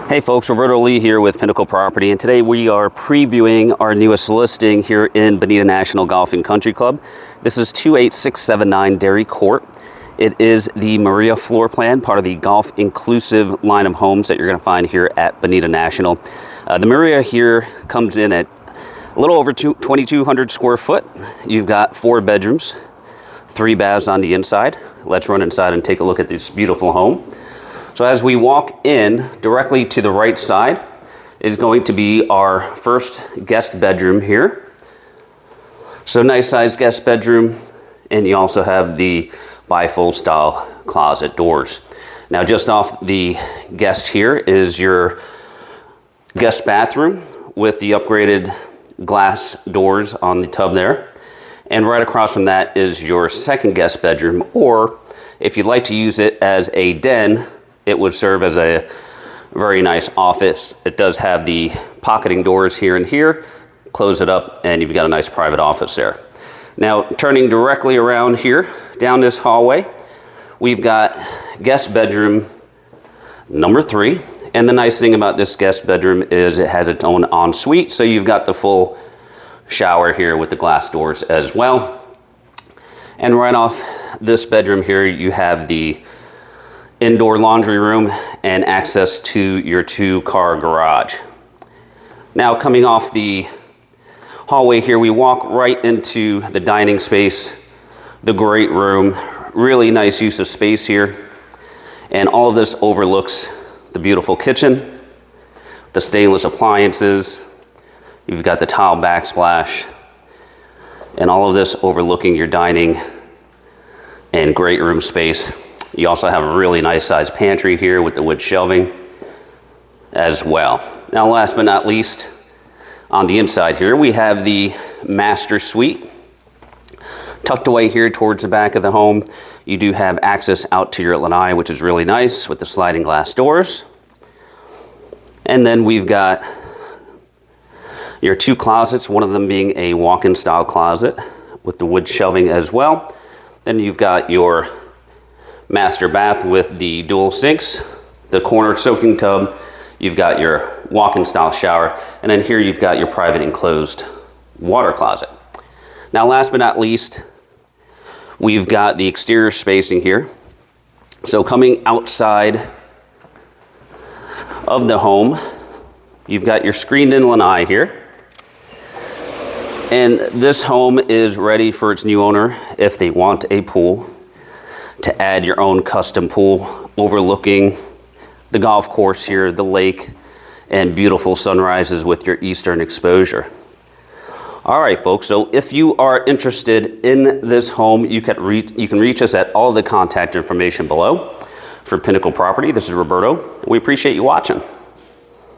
Hey folks, Roberto Lee here with Pinnacle Property, and today we are previewing our newest listing here in Bonita National Golf and Country Club. This is 28679 DERRY Court. It is the Maria floor plan, part of the golf inclusive line of homes that you're going to find here at Bonita National. The Maria here comes in at a little over 2,200 square foot. You've got 4 bedrooms, 3 baths on the inside. Let's run inside and take a look at this beautiful home. So as we walk in, directly to the right side is going to be our first guest bedroom here. So nice sized guest bedroom, and you also have the bifold style closet doors. Now just off the guest here is your guest bathroom with the upgraded glass doors on the tub there. And right across from that is your second guest bedroom, or if you'd like to use it as a den, it would serve as a very nice office. It does have the pocketing doors here and here. Close it up and you've got a nice private office there. Now turning directly around here, down this hallway, we've got guest bedroom number 3. And the nice thing about this guest bedroom is it has its own ensuite. So you've got the full shower here with the glass doors as well. And right off this bedroom here, you have the indoor laundry room and access to your 2-car garage. Now coming off the hallway here, we walk right into the dining space, the great room, really nice use of space here. And all of this overlooks the beautiful kitchen, the stainless appliances, you've got the tile backsplash, and all of this overlooking your dining and great room space. You also have a really nice sized pantry here with the wood shelving as well. Now last but not least, on the inside here, we have the master suite. Tucked away here towards the back of the home, you do have access out to your lanai, which is really nice with the sliding glass doors. And then we've got your 2 closets, one of them being a walk-in style closet with the wood shelving as well. Then you've got your master bath with the dual sinks, the corner soaking tub, you've got your walk-in style shower, and then here you've got your private enclosed water closet. Now last but not least, we've got the exterior spacing here. So coming outside of the home, you've got your screened in lanai here. And this home is ready for its new owner if they want a pool, to add your own custom pool overlooking the golf course here, the lake, and beautiful sunrises with your eastern exposure. All right, folks, so if you are interested in this home, you can reach us at all the contact information below. For Pinnacle Property, this is Roberto. We appreciate you watching.